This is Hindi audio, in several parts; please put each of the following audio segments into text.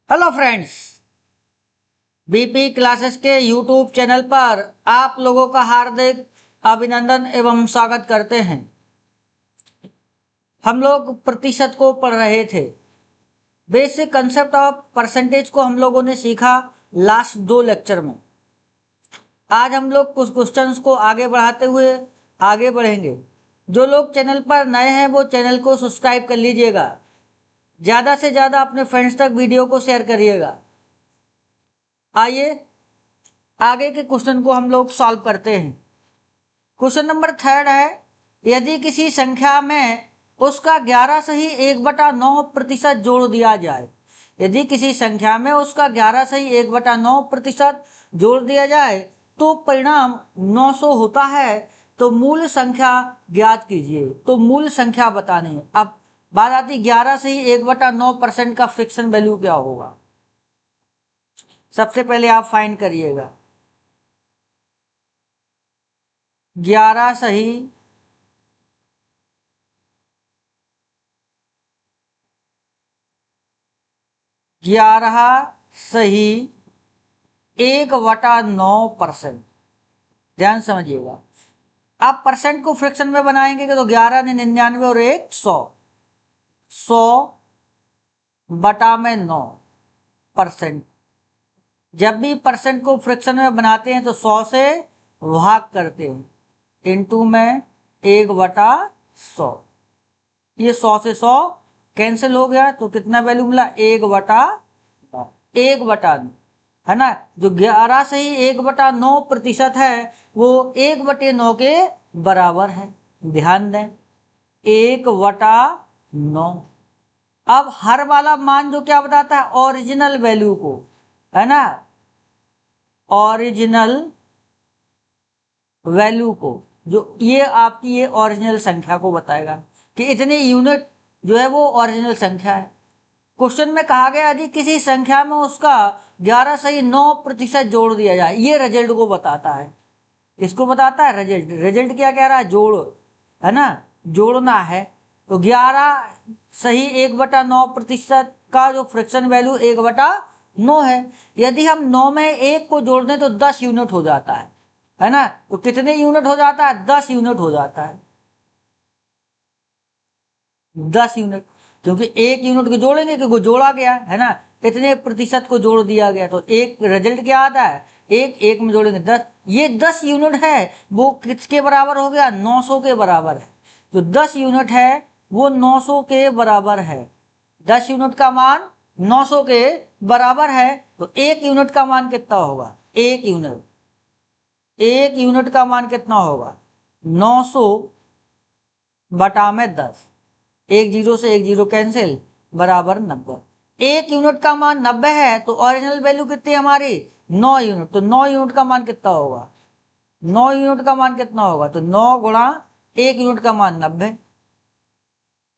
हेलो फ्रेंड्स, बीपी क्लासेस के यूट्यूब चैनल पर आप लोगों का हार्दिक अभिनंदन एवं स्वागत करते हैं। हम लोग प्रतिशत को पढ़ रहे थे। बेसिक कंसेप्ट ऑफ परसेंटेज को हम लोगों ने सीखा लास्ट 2 लेक्चर में। आज हम लोग कुछ क्वेश्चंस को आगे बढ़ाते हुए आगे बढ़ेंगे। जो लोग चैनल पर नए हैं वो चैनल को सब्सक्राइब कर लीजिएगा। ज़्यादा से ज़्यादा अपने फ्रेंड्स तक वीडियो को शेयर करिएगा। आइए आगे के क्वेश्चन को हम लोग सॉल्व करते हैं। क्वेश्चन नंबर 3 है, यदि किसी संख्या में उसका 11 सही 1/9% जोड़ दिया जाए। यदि किसी संख्या में उसका 11 सही 1/9% जोड़ दिया जाए तो परिणाम 900 होता है। तो मूल संख्या ज्ञात कीजिए। तो मूल संख्या बतानी है। अब बात आती 11 सही 1/9% का फ्रिक्शन वैल्यू क्या होगा। सबसे पहले आप फाइंड करिएगा 11 सही 1/9%। ध्यान समझिएगा। आप परसेंट को फ्रैक्शन में बनाएंगे तो 11 ने 99 और 1 100। 100/9%। जब भी परसेंट को फ्रैक्शन में बनाते हैं तो 100 से भाग करते हैं, इनटू में 1/100। ये 100 से 100 कैंसिल हो गया तो कितना वैल्यू मिला 1/9। 1/9 है ना। जो 11 से ही 1/9% है वो 1/9 के बराबर है। ध्यान दें 1/9। अब हर वाला मान जो क्या बताता है ओरिजिनल वैल्यू को, है ना, ओरिजिनल वैल्यू को, जो ये आपकी ये ओरिजिनल संख्या को बताएगा कि इतने यूनिट जो है वो ओरिजिनल संख्या है। क्वेश्चन में कहा गया यदि किसी संख्या में उसका 11 सही 9% जोड़ दिया जाए, ये रिजल्ट को बताता है। इसको बताता है रिजल्ट। रिजल्ट क्या कह रहा है, जोड़, है ना, जोड़ना है। तो 11 सही 1/9% का जो फ्रैक्शन वैल्यू 1/9 है। यदि हम 9 में 1 को जोड़ दें तो 10 यूनिट हो जाता है ना। तो कितने यूनिट हो जाता है, 10 यूनिट हो जाता है। 10 यूनिट, क्योंकि 1 यूनिट को जोड़ेंगे क्योंकि जोड़ा गया है ना, इतने प्रतिशत को जोड़ दिया गया। तो एक रिजल्ट क्या आता है, 1 में जोड़ेंगे 10। ये 10 यूनिट है वो किसके बराबर हो गया, 900 के बराबर है। जो 10 यूनिट है वो 900 के बराबर है। 10 यूनिट का मान 900 के बराबर है। तो 1 यूनिट का मान कितना होगा, 1 यूनिट का मान कितना होगा 900/10। 1 जीरो से 1 जीरो कैंसिल, बराबर 90। 1 यूनिट का मान 90 है तो ओरिजिनल वैल्यू कितनी है हमारी 9 यूनिट। तो 9 यूनिट का मान कितना होगा, 9 यूनिट का मान कितना होगा, तो 9 गुणा 1 यूनिट का मान 90।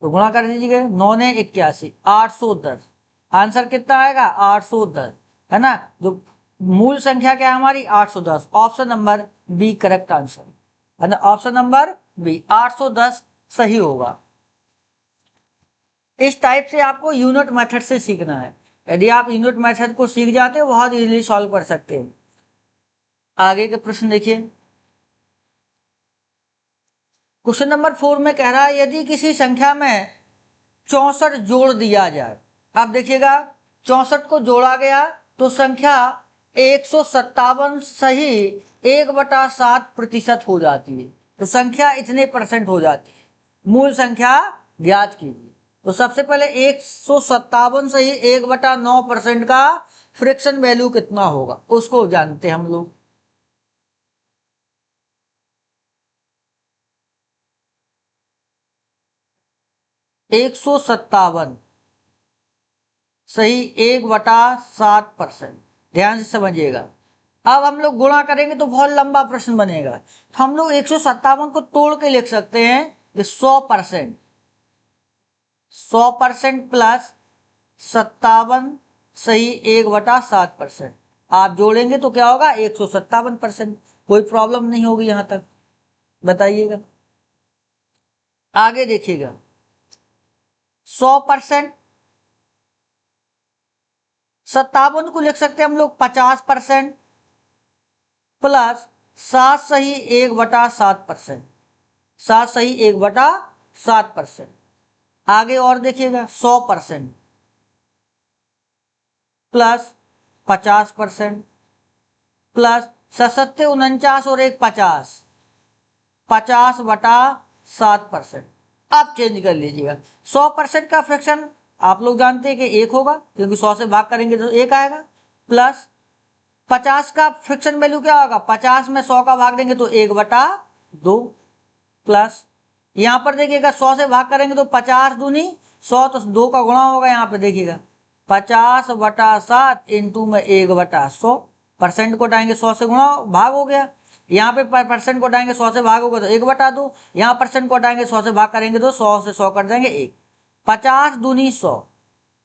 तो गुणा कर दीजिएगा, 9 ने 81, 810। आंसर कितना आएगा 810, है ना। जो मूल संख्या क्या है हमारी 810। Option number B correct answer, है ना। ऑप्शन नंबर बी 810 सही होगा। इस टाइप से आपको यूनिट मेथड से सीखना है। यदि आप यूनिट मेथड को सीख जाते हो बहुत इजीली सॉल्व कर सकते हैं। आगे के प्रश्न देखिए। क्वेश्चन नंबर 4 में कह रहा है यदि किसी संख्या में 64 जोड़ दिया जाए। अब देखिएगा 64 को जोड़ा गया तो संख्या 157 सही 1/7% हो जाती है। तो संख्या इतने परसेंट हो जाती है। मूल संख्या ज्ञात कीजिए। तो सबसे पहले 157 सही 1/9% का फ्रिक्शन वैल्यू कितना होगा उसको जानते हैं हम लोग। एक सौ सत्तावन सही 1/7%। ध्यान से समझिएगा। अब हम लोग गुणा करेंगे तो बहुत लंबा प्रश्न बनेगा। तो हम लोग 157 को तोड़ के लिख सकते हैं कि 100%। 100% प्लस 57 सही 1/7%। आप जोड़ेंगे तो क्या होगा 157%। कोई प्रॉब्लम नहीं होगी यहां तक, बताइएगा। आगे देखिएगा 100% 57 को लिख सकते हैं हम लोग 50% प्लस 7 सही 1/7%, 7 सही 1/7%। आगे और देखिएगा 100% प्लस 50% प्लस 77 49 और 1 50, 50/7%। आप चेंज कर लीजिएगा। 100% का फ्रैक्शन आप लोग जानते हैं कि 1 होगा, क्योंकि 100 से भाग करेंगे तो 1 आएगा। प्लस 50 का फ्रैक्शन वैल्यू क्या होगा, 50 में 100 का भाग देंगे तो 1/2। प्लस यहां पर देखिएगा 100 से भाग करेंगे तो 50 दूनी 100, तो 2 का गुणा होगा। यहाँ पे देखिएगा 50/7 इंटू में 1/100। परसेंट को हटाएंगे 100 से गुणा भाग हो गया। यहाँ पे परसेंट को हटाएंगे 100 से भाग होगा तो 1/2। यहाँ परसेंट को हटाएंगे 100 से भाग करेंगे तो 100 से 100 कट जाएंगे 1। 50 दूनी 100,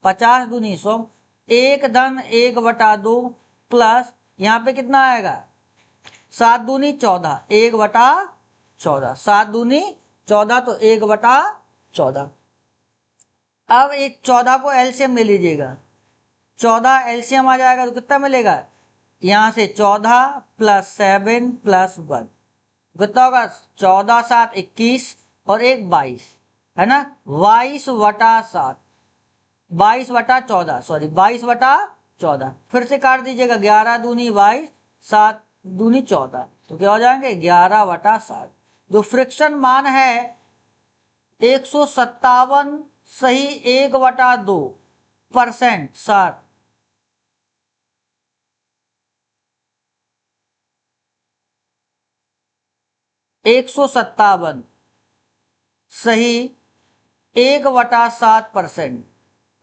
50 दूनी 100, 1 धन 1/2 प्लस यहाँ पे कितना आएगा 7 दूनी 14, 1/14, 7 दूनी 14 तो 1/14। अब एक 14 को एलसीएम ले लीजिएगा, 14 एलसीएम आ जाएगा तो कितना मिलेगा, यहां से 14 प्लस 7 प्लस 1 कितना होगा, 14 7 21 और 1 22, है ना, 22/7, 22/14, सॉरी 22/14। फिर से काट दीजिएगा, 11 दूनी 22, 7 दूनी 14, तो क्या हो जाएंगे 11/7। जो फ्रिक्शन मान है 157 सही 1/2% 60, 157 सही 1/7%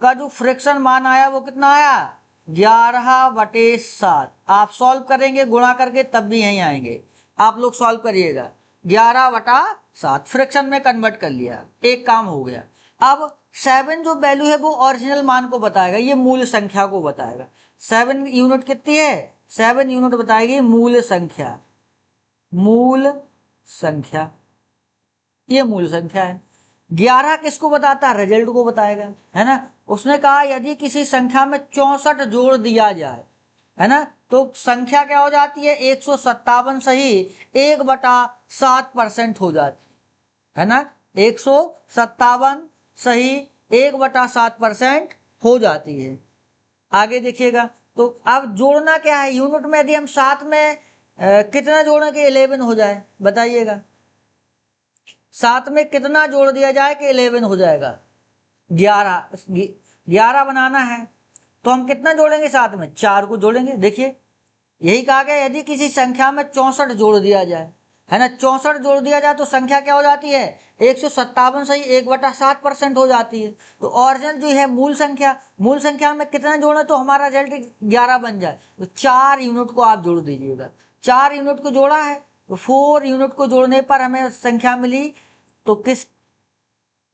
का जो फ्रिक्शन मान आया वो कितना आया 11/7। आप सॉल्व करेंगे गुणा करके तब भी यहीं आएंगे, आप लोग सॉल्व करिएगा। 11/7 फ्रिक्शन में कन्वर्ट कर लिया, एक काम हो गया। अब 7 जो वैल्यू है वो ओरिजिनल मान को बताएगा, ये मूल संख्या को बताएगा। 7 यूनिट कितनी है, 7 यूनिट बताएगी मूल संख्या, मूल संख्या, ये मूल संख्या है। 11 किसको बताता है, रिजल्ट को बताएगा, है ना। उसने कहा यदि किसी संख्या में 64 जोड़ दिया जाए, है ना, तो संख्या क्या हो जाती है 157 सही 1/7% हो जाती है ना, 157 सही 1/7% हो जाती है। आगे देखिएगा, तो अब जोड़ना क्या है यूनिट में, यदि हम 7 में कितना जोड़ने के 11 हो जाए, बताइएगा 7 में कितना जोड़ दिया जाए कि 11 हो जाएगा, 11 बनाना है तो हम कितना जोड़ेंगे 7 में, 4 को जोड़ेंगे। देखिए यही कहा गया यदि किसी संख्या में 64 जोड़ दिया जाए, है ना, 64 जोड़ दिया जाए तो संख्या क्या हो जाती है 157 सही 1/7% हो जाती है। तो ओरिजिनल जो है मूल संख्या, मूल संख्या में कितना जोड़े तो हमारा रिजल्ट 11 बन जाए, तो 4 यूनिट को आप जोड़ दीजिएगा। 4 यूनिट को जोड़ा है तो 4 यूनिट को जोड़ने पर हमें संख्या मिली, तो किस,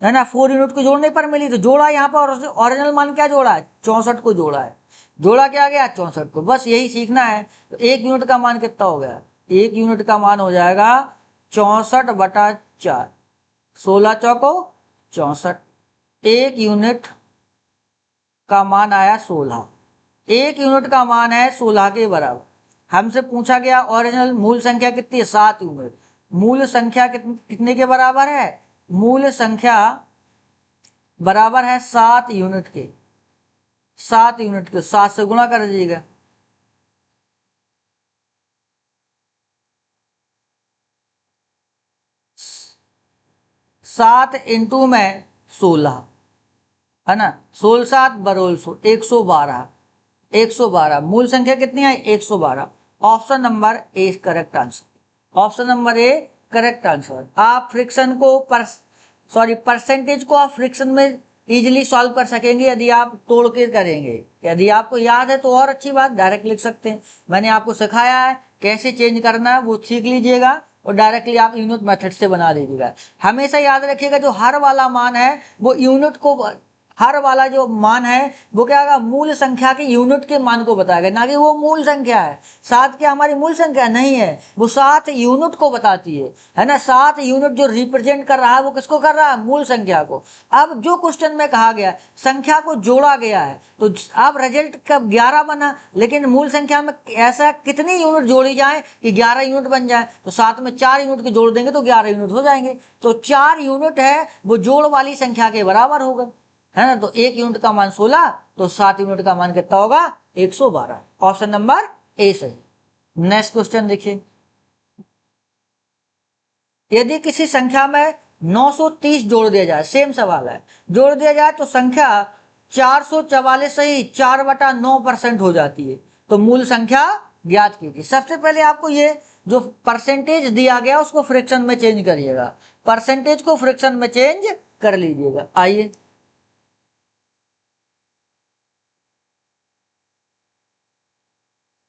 है ना, 4 यूनिट को जोड़ने पर मिली, तो जोड़ा यहाँ पर ओरिजिनल मान क्या जोड़ा है 64 को जोड़ा है, जोड़ा क्या गया 64 को, बस यही सीखना है। तो 1 यूनिट का मान कितना हो गया, 1 यूनिट का मान हो जाएगा 64/4, 16 चौको 64, 1 यूनिट का मान आया 16, 1 यूनिट का मान है 16 के बराबर। हमसे पूछा गया ओरिजिनल मूल संख्या कितनी है 7 यूनिट, मूल संख्या कितने के बराबर है, मूल संख्या बराबर है 7 यूनिट के, 7 यूनिट के 7 से गुणा कर दीजिएगा, 7 इंटू में 16, है ना, 16 7 बरोल 112, 112 मूल संख्या कितनी है 112। Option number A correct answer, option number A correct answer. आप फ्रिक्शन को परसेंटेज को आप फ्रिक्शन में इजीली सॉल्व कर सकेंगे यदि आप तोड़ के करेंगे। यदि आपको याद है तो और अच्छी बात, डायरेक्ट लिख सकते हैं। मैंने आपको सिखाया है कैसे चेंज करना है, वो सीख लीजिएगा और डायरेक्टली आप यूनिट मेथड से बना लीजिएगा। हमेशा याद रखिएगा जो हर वाला मान है वो यूनिट को हर वाला जो मान है वो क्या होगा, मूल संख्या के यूनिट के मान को बताएगा, ना कि वो मूल संख्या है। 7 क्या हमारी मूल संख्या नहीं है, वो 7 यूनिट को बताती है ना। 7 यूनिट जो रिप्रेजेंट कर रहा है वो किसको कर रहा है, मूल संख्या को। अब जो क्वेश्चन में कहा गया संख्या को जोड़ा गया है, तो अब रिजल्ट कब 11 बना, लेकिन मूल संख्या में ऐसा कितनी यूनिट जोड़ी जाए कि 11 यूनिट बन जाए, तो 7 में 4 यूनिट के जोड़ देंगे तो 11 यूनिट हो जाएंगे। तो 4 यूनिट है वो जोड़ वाली संख्या के बराबर होगा, है ना। तो 1 यूनिट का मान 16, तो 7 यूनिट का मान कितना होगा, 112। ऑप्शन नंबर ए सही। नेक्स्ट क्वेश्चन देखिए, यदि किसी संख्या में 930 जोड़ दिया जाए, सेम सवाल है, जोड़ दिया जाए तो संख्या 444 सही 4/9% हो जाती है, तो मूल संख्या ज्ञात कीजिए। सबसे पहले आपको ये जो परसेंटेज दिया गया उसको फ्रैक्शन में चेंज करिएगा, परसेंटेज को फ्रैक्शन में चेंज कर लीजिएगा। आइए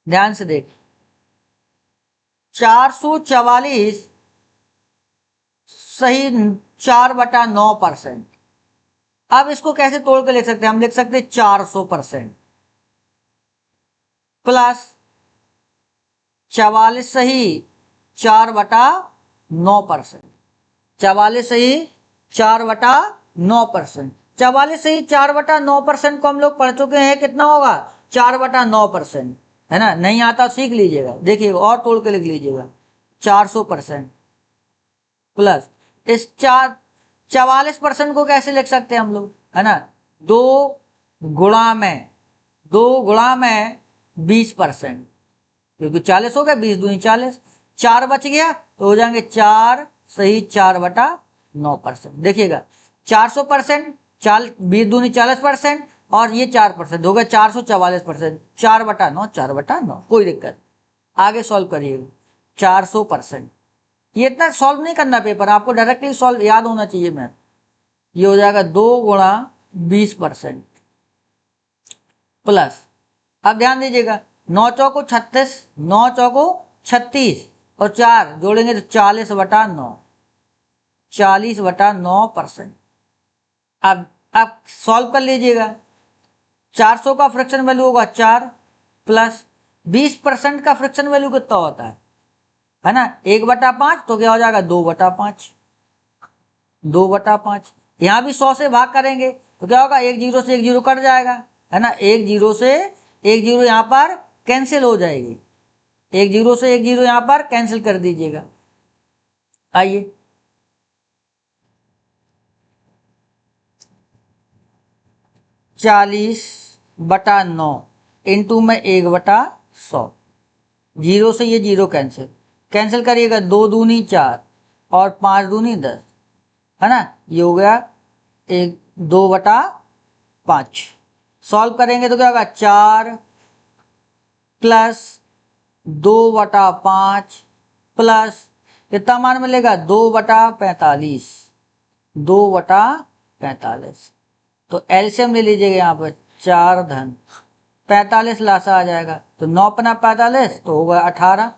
ध्यान से देख, 444 सही 4/9%। अब इसको कैसे तोड़ के लिख सकते हैं, हम लिख सकते हैं 400% प्लस 44 सही 4/9%। 44 सही 4/9%। 44 सही 4/9% को हम लोग पढ़ चुके हैं, कितना होगा 4/9%, है ना। नहीं आता सीख लीजिएगा, देखिएगा और तोड़ के लिख लीजिएगा। 400% प्लस इस 44% को कैसे लिख सकते हैं हम लोग, है ना, 2 गुणा में 20%, क्योंकि 40 हो गया, 20 दूनी 40, 4 बच गया तो हो जाएंगे 4 सही 4/9%। देखिएगा 400%, 20 दूनी 40% और ये 4% हो गया 444%, 4/9 4/9, कोई दिक्कत। आगे सॉल्व करिएगा 400%। ये इतना सॉल्व नहीं करना पेपर, आपको डायरेक्टली सॉल्व याद होना चाहिए मैथ। ये हो जाएगा 2 गुणा 20% प्लस, अब ध्यान दीजिएगा 9 चौको 36, 9 चौको 36 और 4 जोड़ेंगे तो 40/9, 40/9%। अब सॉल्व कर लीजिएगा, 400 का फ्रैक्शन वैल्यू होगा 4 प्लस 20% का फ्रैक्शन वैल्यू कितना होता है ना 1/5, तो क्या हो जाएगा 2/5, 2/5। यहाँ भी 100 से भाग करेंगे तो क्या होगा, 1 जीरो से 1 जीरो कट जाएगा, है ना, 1 जीरो से 1 जीरो यहाँ पर कैंसिल हो जाएगी, 1 जीरो से 1 जीरो यहाँ पर कैंसिल कर दीजिएगा। आइए 40/9 इंटू में 1/100, जीरो से ये जीरो कैंसिल, कैंसिल करिएगा, 2 दूनी 4 और 5 दूनी 10, है ना, ये हो गया 2/5। सॉल्व करेंगे तो क्या होगा 4 प्लस 2/5 प्लस कितना मान मिलेगा 2/45, 2/45। तो एलसीएम ले लीजिएगा यहाँ पर 4 धन 45 लासा आ जाएगा, तो 9×45 तो होगा 18,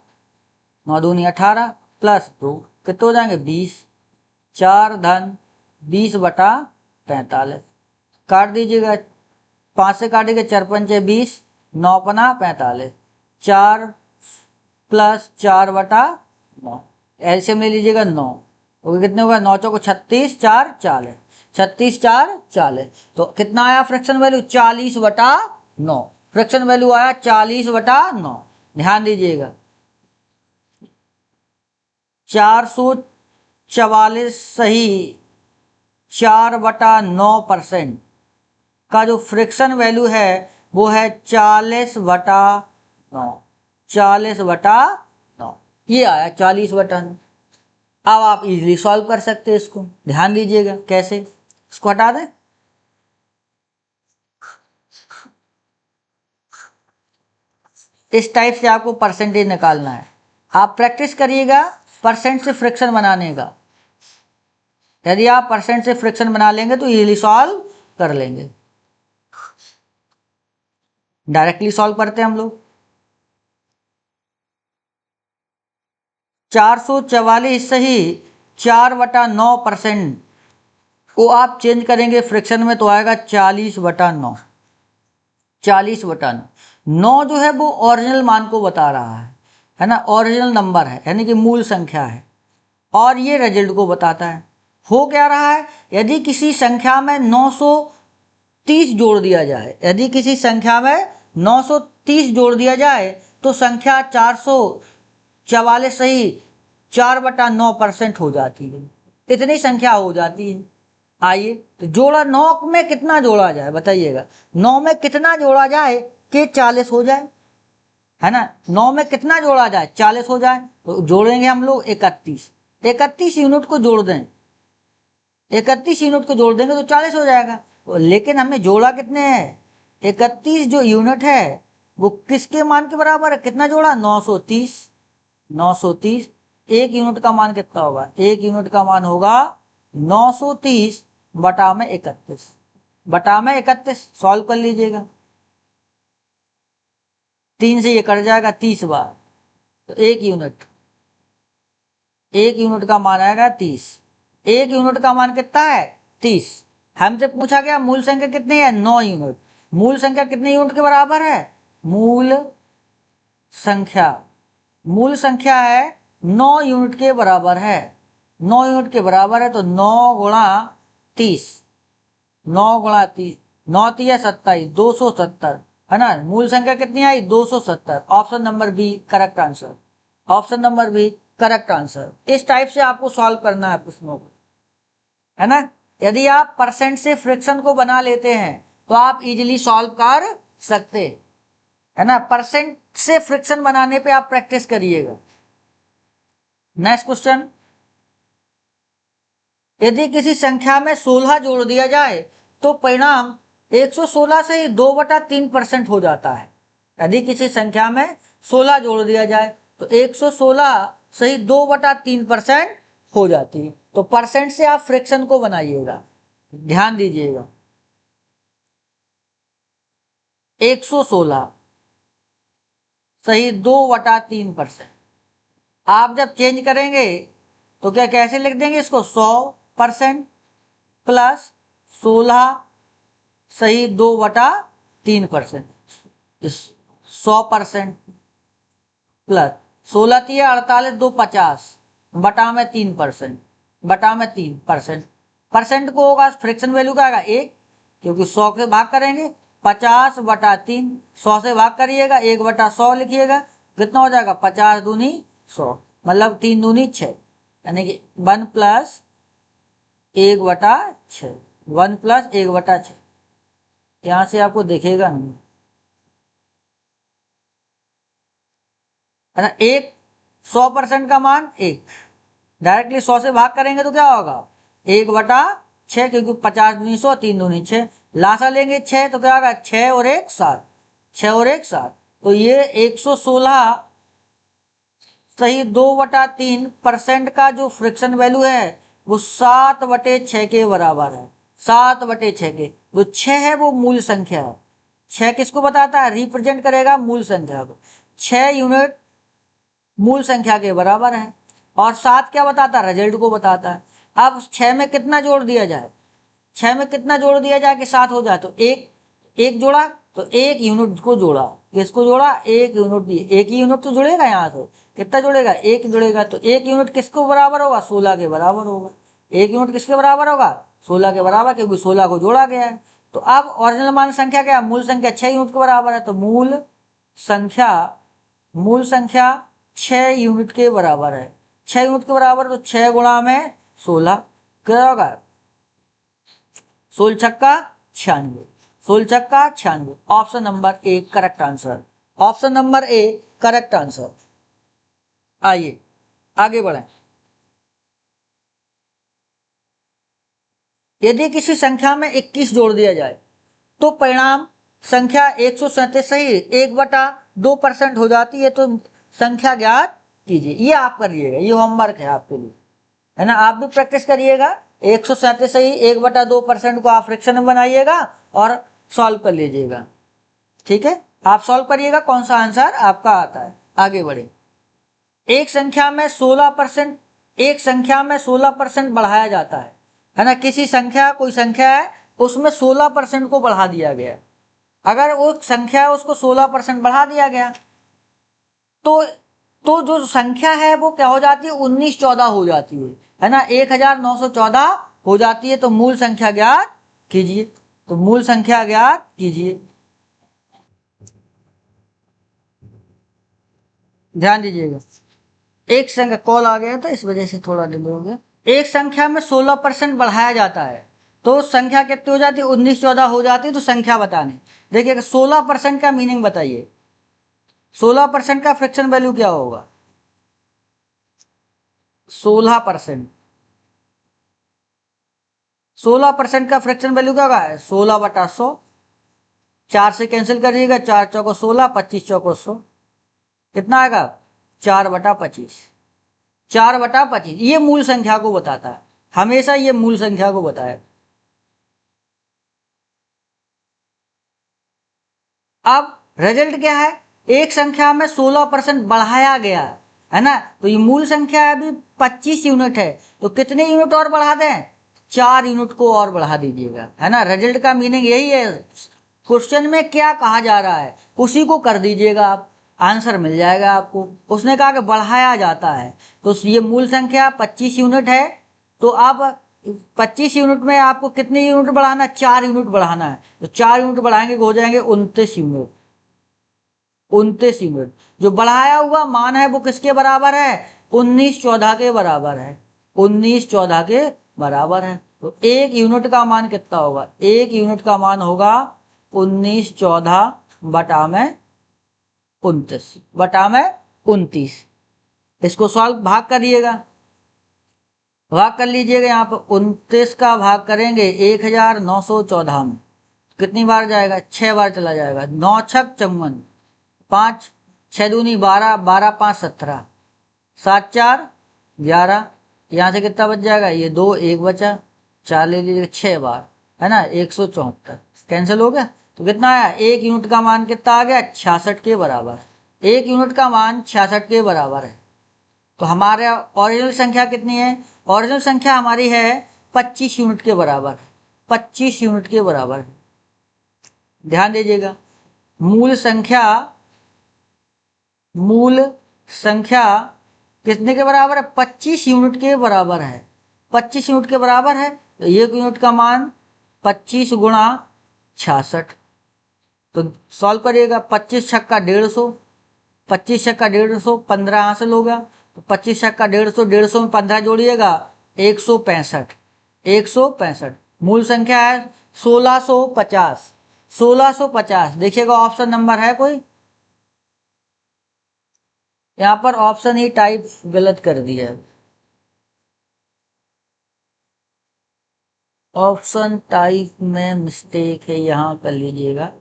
9 दूनी 18 प्लस 2 कितने हो जाएंगे 20, 4 धन 20/45 काट दीजिएगा, 5 से काटेंगे 4 पंचे 20, 9×45, 4 प्लस 4/9, एलसीएम ले लीजिएगा 9, तो कितने होगा 9 चौको 36, 4 40, 36 4 40, तो कितना आया फ्रैक्शन वैल्यू 40/9, फ्रैक्शन वैल्यू आया 40/9। ध्यान दीजिएगा 444 सही 4/9% का जो फ्रैक्शन वैल्यू है वो है 40/9, 40/9, ये आया 40/9। अब आप इजीली सॉल्व कर सकते हैं इसको, ध्यान दीजिएगा कैसे, इसको हटा दें, इस टाइप से आपको परसेंटेज निकालना है। आप प्रैक्टिस करिएगा परसेंट से फ्रैक्शन बनाने का, यदि आप परसेंट से फ्रैक्शन बना लेंगे तो इजीली सॉल्व कर लेंगे। डायरेक्टली सॉल्व करते हैं हम लोग, 444 सही 4/9% को आप चेंज करेंगे फ्रैक्शन में तो आएगा 40/9। 40/9। 9 जो है वो ओरिजिनल मान को बता रहा है ना, ओरिजिनल नंबर है यानी कि मूल संख्या है, और ये रिजल्ट को बताता है। हो क्या रहा है, यदि किसी संख्या में 930 जोड़ दिया जाए, यदि किसी संख्या में 930 जोड़ दिया जाए तो संख्या 444 सही 4/9% हो जाती है। इतनी संख्या हो जाती है। आइए तो जोड़ा 9 में कितना जोड़ा जाए बताइएगा, 9 में कितना जोड़ा जाए कि 40 हो जाए, है ना। 9 में कितना जोड़ा जाए 40 हो जाए, तो जोड़ेंगे हम लोग 31। 31 यूनिट को जोड़ दें, 31 यूनिट को जोड़ देंगे तो 40 हो जाएगा। लेकिन हमने जोड़ा कितने हैं, 31 जो यूनिट है वो किसके मान के बराबर है, कितना जोड़ा 930। 930 एक यूनिट का मान कितना होगा, एक यूनिट का मान होगा 930 बटा में 31। बटा में 31 सॉल्व कर लीजिएगा, 3 से ये कट जाएगा 30 बार, तो एक यूनिट का मान आएगा 30। एक यूनिट का मान कितना है 30। हमसे पूछा गया मूल संख्या कितनी है 9 यूनिट। मूल संख्या कितने यूनिट के बराबर है, मूल संख्या है 9 यूनिट के बराबर है। 9 यूनिट के बराबर है तो 9 गुणा 30, 9 गुणा 30, 9 तिया 27, 270 है ना। मूल संख्या कितनी आई 270। Option number B correct answer, option number B correct answer. इस टाइप से आपको सॉल्व करना है प्रश्नों को, है ना। यदि आप परसेंट से फ्रैक्शन को बना लेते हैं तो आप इजीली सॉल्व कर सकते, है ना। परसेंट से फ्रैक्शन बनाने पे आप प्रैक्टिस करिएगा। नेक्स्ट क्वेश्चन, यदि किसी संख्या में 16 जोड़ दिया जाए तो परिणाम 116 से 2/3% हो जाता है। यदि किसी संख्या में 16 जोड़ दिया जाए तो 116 सही 2/3% हो जाती है। तो परसेंट से आप फ्रैक्शन को बनाइएगा, ध्यान दीजिएगा। 116 सही 2/3%। आप जब चेंज करेंगे तो क्या कैसे लिख देंगे इसको, 100% प्लस 16 सही 2/3%, 100% प्लस 16 तिया 48, 2 50 बटा में 3%, बटा में 3%। परसेंट को होगा फ्रैक्शन वैल्यू का आएगा 1, क्योंकि 100 से भाग करेंगे, 50/3, 100 से भाग करिएगा 1/100 लिखिएगा, कितना हो जाएगा 50 दूनी 100, मतलब 3 दूनी 6, यानी कि 1 + 1/6, 1 + 1/6। यहां से आपको दिखेगा नहीं, है ना। 100% का मान 1, डायरेक्टली 100 से भाग करेंगे तो क्या होगा 1/6, क्योंकि 50 दूनी 100, 3 दूनी 6, लासा लेंगे 6 तो क्या होगा 6 और 1 7, 6 और 1 7। तो ये 116 सही 2/3% का जो फ्रैक्शन वैल्यू है वो 7/6 के बराबर है, 7/6 के। जो 6 है वो मूल संख्या है। 6 किसको बताता है, रिप्रेजेंट करेगा मूल संख्या को। 6 यूनिट मूल संख्या के बराबर है, और 7 क्या बताता है, रिजल्ट को बताता है। अब 6 में कितना जोड़ दिया जाए, 6 में कितना जोड़ दिया जाए कि 7 हो जाए, तो एक जोड़ा तो 1 यूनिट को जोड़ा, किसको जोड़ा 1 यूनिट दिए, 1 ही यूनिट तो जुड़ेगा, यहाँ से कितना जुड़ेगा 1 जुड़ेगा, तो 1 यूनिट किसको बराबर होगा 16 के बराबर होगा। 1 यूनिट किसके बराबर होगा 16 के बराबर, क्योंकि 16 को जोड़ा गया है। तो अब ओरिजिनल मान संख्या क्या है, मूल संख्या 6 यूनिट के बराबर है, तो मूल संख्या 6 यूनिट के बराबर है। 6 यूनिट के बराबर तो 6 गुणा में 16 क्या होगा, 16 छक्का 96, 16 छक्का 96। Option number A correct answer, option number A correct answer. आइए आगे बढ़ें। यदि किसी संख्या में 21 जोड़ दिया जाए तो परिणाम संख्या 137 सही 1/2% हो जाती है। तो संख्या ज्ञात कीजिए। ये आप करिएगा, ये होमवर्क है आपके लिए, है ना। आप भी प्रैक्टिस करिएगा। 137 सही 1/2% को आप फ्रैक्शन में बनाइएगा और सॉल्व कर लीजिएगा, ठीक है। आप सॉल्व करिएगा, कौन सा आंसर आपका आता है। आगे बढ़े। एक संख्या में 16% बढ़ाया जाता है है ना, किसी संख्या, कोई संख्या है उसमें 16% को बढ़ा दिया गया, अगर वो संख्या है उसको 16% बढ़ा दिया गया तो जो संख्या है वो क्या हो जाती है, 1914 हो जाती है ना, 1914 हो जाती है। तो मूल संख्या ज्ञात कीजिए, तो मूल संख्या ज्ञात कीजिए। ध्यान दीजिएगा, एक संख्या, कॉल आ गया था इस वजह से थोड़ा डिले हो गया। एक संख्या में 16% बढ़ाया जाता है तो संख्या कितनी हो जाती है, 1914 हो जाती है। तो संख्या बताने, देखिएगा 16% का मीनिंग बताइए, 16% का फ्रैक्शन वैल्यू क्या होगा, 16%, 16% का फ्रैक्शन वैल्यू क्या होगा, 16/100, 4 से कैंसिल करिएगा, 4 चौको 16, 25 चौको 100, कितना आएगा, 4/25, 4/25। ये मूल संख्या को बताता है, हमेशा ये मूल संख्या को बताए। अब रिजल्ट क्या है, एक संख्या में 16% बढ़ाया गया है ना, तो ये मूल संख्या अभी 25 यूनिट है, तो कितने यूनिट और बढ़ा दें, 4 यूनिट को और बढ़ा दीजिएगा, है ना। रिजल्ट का मीनिंग यही है, क्वेश्चन में क्या कहा जा रहा है उसी को कर दीजिएगा आप, आंसर मिल जाएगा आपको। उसने कहा कि बढ़ाया जाता है, तो ये मूल संख्या 25 यूनिट है, तो अब 25 यूनिट में आपको कितने यूनिट बढ़ाना है, 4 यूनिट बढ़ाना है, तो 4 यूनिट बढ़ाएंगे हो जाएंगे 29 यूनिट, 29 यूनिट। जो बढ़ाया हुआ मान है वो किसके बराबर है, 1914 के बराबर है, 1914 के बराबर है। तो एक यूनिट का मान कितना होगा, एक यूनिट का मान होगा 1914 बटा में 29, बटा में 29। इसको सॉल्व भाग करिएगा, भाग कर लीजिएगा, यहाँ पर 29 का भाग करेंगे 1914 में, कितनी बार जाएगा, 6 बार चला जाएगा, 9 छक 54, 5 6 दूनी 12, 12 5 17, 7 4 11, यहाँ से कितना बच जाएगा, ये 2 1 बचा, 4 ले लीजिएगा, 6 बार, है ना, 174 कैंसिल हो गया। तो कितना आया, एक यूनिट का मान कितना आ गया, 66 के बराबर, एक यूनिट का मान 66 के बराबर है। तो हमारे ओरिजिनल संख्या कितनी है, ओरिजिनल संख्या हमारी है 25 यूनिट के बराबर, 25 यूनिट के बराबर। ध्यान दीजिएगा, मूल संख्या, मूल संख्या कितने के बराबर है, 25 यूनिट के बराबर है, 25 यूनिट के बराबर है। तो एक यूनिट का मान 25 गुणा 66, तो सॉल्व करिएगा, 25 छक्का 150, 25 छक्का 150, 15 हासिल होगा, तो 25 छक्का 150, 150 में 15 जोड़िएगा, 165, 165। मूल संख्या है 1650, 1650। देखिएगा ऑप्शन नंबर है कोई, यहाँ पर ऑप्शन ही टाइप गलत कर दिया है, ऑप्शन टाइप में मिस्टेक है, यहाँ कर लीजिएगा,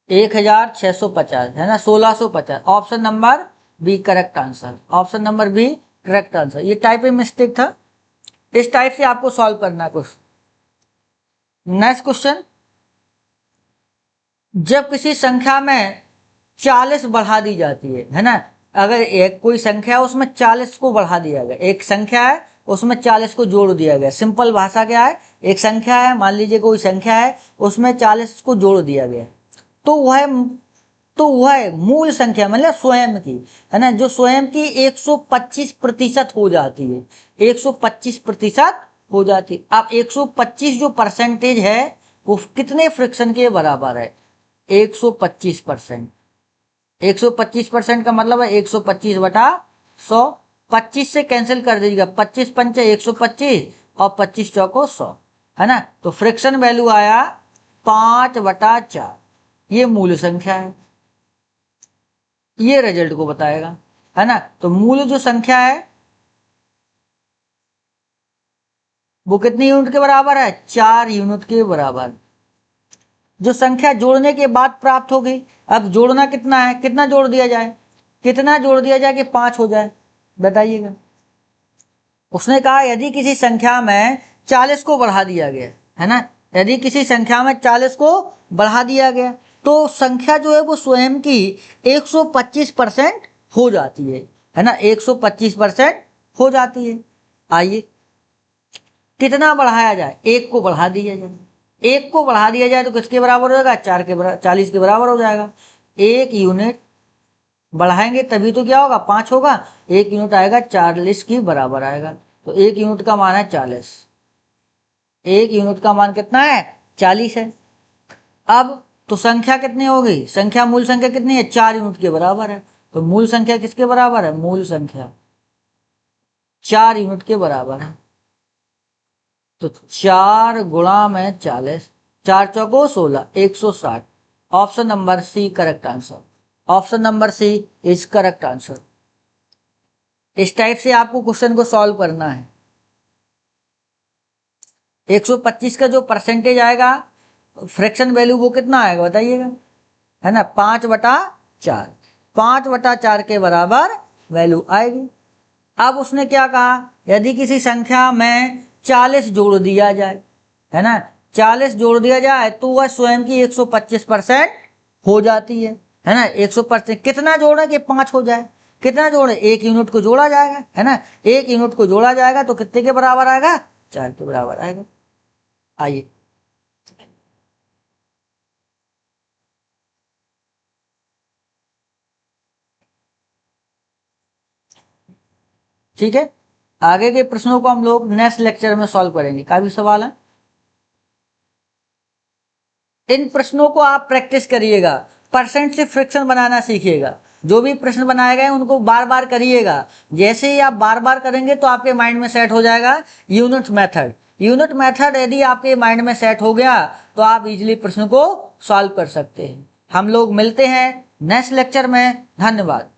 1650 है ना, 1650, option number B correct answer, option number B correct answer. ये टाइप में मिस्टेक था, इस टाइप से आपको सॉल्व करना है कुछ। नेक्स्ट क्वेश्चन, जब किसी संख्या में 40 बढ़ा दी जाती है ना, अगर एक कोई संख्या है उसमें 40 को बढ़ा दिया गया, एक संख्या है उसमें 40 को जोड़ दिया गया, सिंपल भाषा क्या है, एक संख्या है, मान लीजिए कोई संख्या है उसमें 40 को जोड़ दिया गया, तो वह मूल संख्या मतलब स्वयं की, है ना, जो स्वयं की 125% हो जाती है, 125% हो जाती है। अब 125 जो परसेंटेज है वो कितने फ्रैक्शन के बराबर है, 125%, 125% का मतलब है 125/100, 25 से कैंसिल कर दीजिएगा, 25 पंचे 125 और 25 चौको 100, है ना। तो फ्रैक्शन वैल्यू आया 5/4, ये मूल संख्या है, ये रिजल्ट को बताएगा, है ना। तो मूल जो संख्या है वो कितनी यूनिट के बराबर है, 4 यूनिट के बराबर। जो संख्या जोड़ने के बाद प्राप्त होगी, अब जोड़ना कितना है, कितना जोड़ दिया जाए, कितना जोड़ दिया जाए कि 5 हो जाए, बताइएगा। उसने कहा यदि किसी संख्या में 40 को बढ़ा दिया गया, है ना, यदि किसी संख्या में 40 को बढ़ा दिया गया तो संख्या जो है वो स्वयं की 125% हो जाती है ना, 125% हो जाती है। आइए कितना बढ़ाया जाए, 1 को बढ़ा दिया जाए। 1 को बढ़ा दिया जाए तो किसके बराबर हो जाएगा, 40 के बराबर हो जाएगा। 1 यूनिट बढ़ाएंगे तभी तो क्या होगा, 5 होगा। 1 यूनिट आएगा 40 के बराबर आएगा। तो 1 यूनिट का मान है 40। 1 यूनिट का मान कितना है, 40 है। अब तो संख्या कितनी होगी, संख्या मूल संख्या कितनी है, 4 यूनिट के बराबर है। तो मूल संख्या किसके बराबर है, मूल संख्या 4 यूनिट के बराबर है। तो 4 गुणा में 40, 4 चौको 16, 160। Option number C correct answer. Option number C is correct answer. इस टाइप से आपको क्वेश्चन को सॉल्व करना है। 125 का जो परसेंटेज आएगा फ्रैक्शन वैल्यू वो कितना आएगा बताइएगा, है ना, 5/4। 5/4 के बराबर वैल्यू आएगी। अब उसने क्या कहा, यदि किसी संख्या में 40 जोड़ दिया जाए, है ना, 40 जोड़ दिया जाए तो वह स्वयं की 125% हो जाती है ना। 100% कितना जोड़े कि 5 हो जाए, कितना जोड़े, 1 यूनिट को जोड़ा जाएगा, है ना। 1 यूनिट को जोड़ा जाएगा तो कितने के बराबर आएगा, 4 के बराबर आएगा। आइए ठीक है, आगे के प्रश्नों को हम लोग नेक्स्ट लेक्चर में सॉल्व करेंगे। काफी सवाल है, इन प्रश्नों को आप प्रैक्टिस करिएगा, परसेंट से फ्रैक्शन बनाना सीखिएगा। जो भी प्रश्न बनाए गए उनको बार बार करिएगा। जैसे ही आप बार बार करेंगे तो आपके माइंड में सेट हो जाएगा यूनिट मेथड। यूनिट मेथड यदि आपके माइंड में सेट हो गया तो आप इजीली प्रश्न को सॉल्व कर सकते हैं। हम लोग मिलते हैं नेक्स्ट लेक्चर में। धन्यवाद।